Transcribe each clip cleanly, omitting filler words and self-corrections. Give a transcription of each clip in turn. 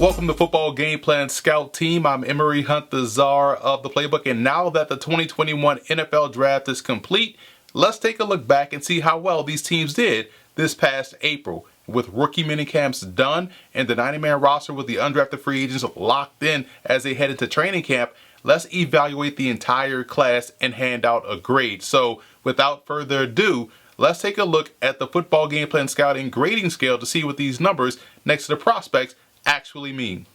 Welcome to Football Game Plan Scout Team. I'm Emery Hunt, the czar of the playbook. And now that the 2021 NFL Draft is complete, let's take a look back and see how well these teams did this past April. With rookie minicamps done and the 90-man roster with the undrafted free agents locked in as they head into training camp, let's evaluate the entire class and hand out a grade. So without further ado, let's take a look at the Football Game Plan Scouting grading scale to see what these numbers next to the prospects actually mean.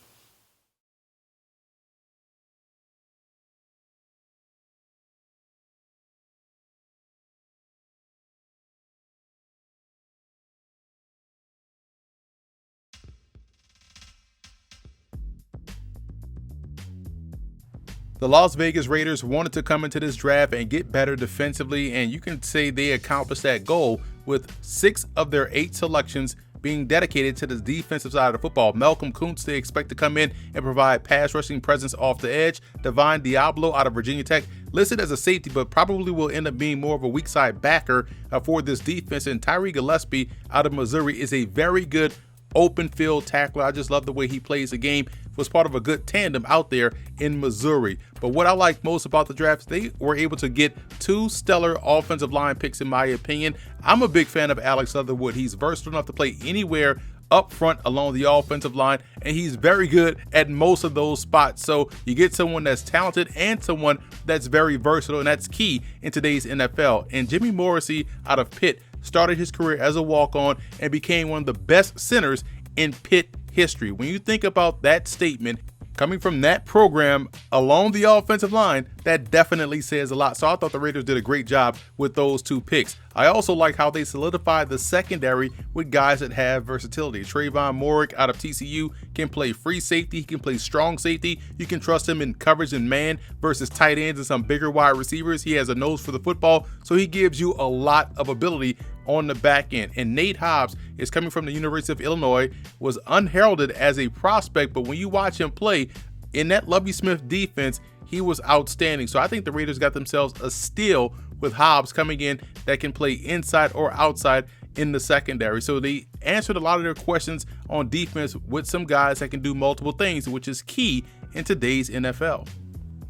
The Las Vegas Raiders wanted to come into this draft and get better defensively, and you can say they accomplished that goal with 6 of their 8 selections being dedicated to the defensive side of the football. Malcolm Koonce, they expect to come in and provide pass rushing presence off the edge. Divine Diablo out of Virginia Tech, listed as a safety, but probably will end up being more of a weak side backer for this defense. And Tyree Gillespie out of Missouri is a very good open field tackler. I just love the way he plays the game. Was part of a good tandem out there in Missouri. But what I like most about the draft, they were able to get 2 stellar offensive line picks in my opinion. I'm a big fan of Alex Leatherwood. He's versatile enough to play anywhere up front along the offensive line, and he's very good at most of those spots. So you get someone that's talented and someone that's very versatile, and that's key in today's NFL. And Jimmy Morrissey out of Pitt started his career as a walk-on and became one of the best centers in Pitt history. When you think about that statement coming from that program along the offensive line, that definitely says a lot. So I thought the Raiders did a great job with those 2 picks. I also like how they solidified the secondary with guys that have versatility. Trayvon Moorick out of TCU can play free safety. He can play strong safety. You can trust him in coverage and man versus tight ends and some bigger wide receivers. He has a nose for the football, so he gives you a lot of ability on the back end. And Nate Hobbs is coming from the University of Illinois, was unheralded as a prospect, but when you watch him play in that Lovie Smith defense, he was outstanding. So I think the Raiders got themselves a steal with Hobbs coming in that can play inside or outside in the secondary. So they answered a lot of their questions on defense with some guys that can do multiple things, which is key in today's NFL.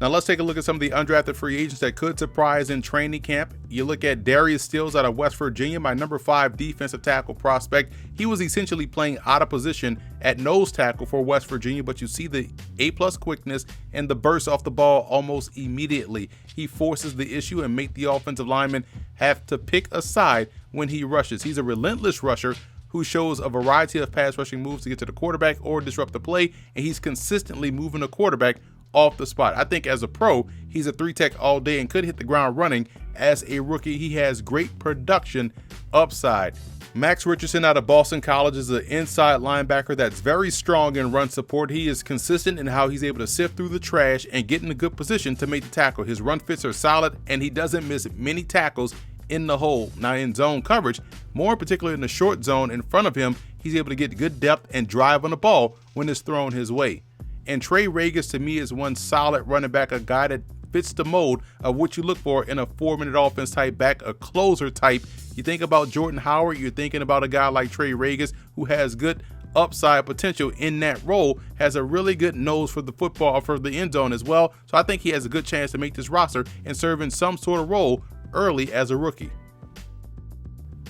Now let's take a look at some of the undrafted free agents that could surprise in training camp. You look at Darius Stills out of West Virginia, my number 5 defensive tackle prospect. He was essentially playing out of position at nose tackle for West Virginia, but you see the A+ quickness and the burst off the ball almost immediately. He forces the issue and make the offensive linemen have to pick a side when he rushes. He's a relentless rusher who shows a variety of pass rushing moves to get to the quarterback or disrupt the play, and he's consistently moving the quarterback off the spot. I think as a pro, he's a 3-tech all day and could hit the ground running. As a rookie, he has great production upside. Max Richardson out of Boston College is an inside linebacker that's very strong in run support. He is consistent in how he's able to sift through the trash and get in a good position to make the tackle. His run fits are solid, and he doesn't miss many tackles in the hole. Now in zone coverage, more particularly in the short zone in front of him, he's able to get good depth and drive on the ball when it's thrown his way. And Trey Regis to me is one solid running back, a guy that fits the mold of what you look for in a 4-minute offense type back, a closer type. You think about Jordan Howard, you're thinking about a guy like Trey Regis who has good upside potential in that role, has a really good nose for the football, for the end zone as well. So I think he has a good chance to make this roster and serve in some sort of role early as a rookie.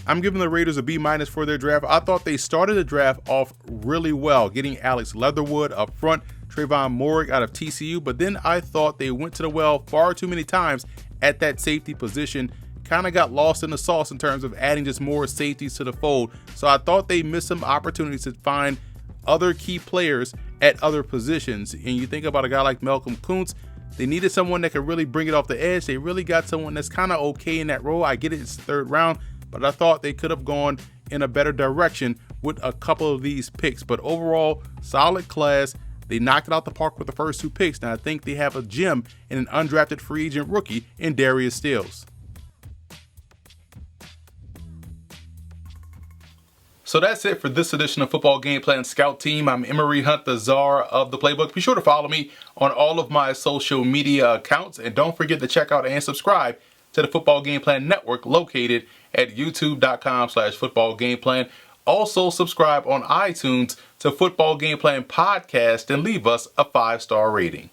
I'm giving the Raiders a B- for their draft. I thought they started the draft off really well, getting Alex Leatherwood up front, Trayvon Moorick out of TCU, but then I thought they went to the well far too many times at that safety position. Kind of got lost in the sauce in terms of adding just more safeties to the fold. So I thought they missed some opportunities to find other key players at other positions. And you think about a guy like Malcolm Koonce, they needed someone that could really bring it off the edge. They really got someone that's kind of okay in that role. I get it, it's 3rd round, but I thought they could have gone in a better direction with a couple of these picks. But overall, solid class. They knocked it out the park with the first 2 picks. Now I think they have a gem in an undrafted free agent rookie in Darius Stills. So that's it for this edition of Football Game Plan Scout Team. I'm Emery Hunt, the czar of the playbook. Be sure to follow me on all of my social media accounts. And don't forget to check out and subscribe to the Football Game Plan Network located at youtube.com/footballgameplan. Also subscribe on iTunes to Football Game Plan Podcast and leave us a 5-star rating.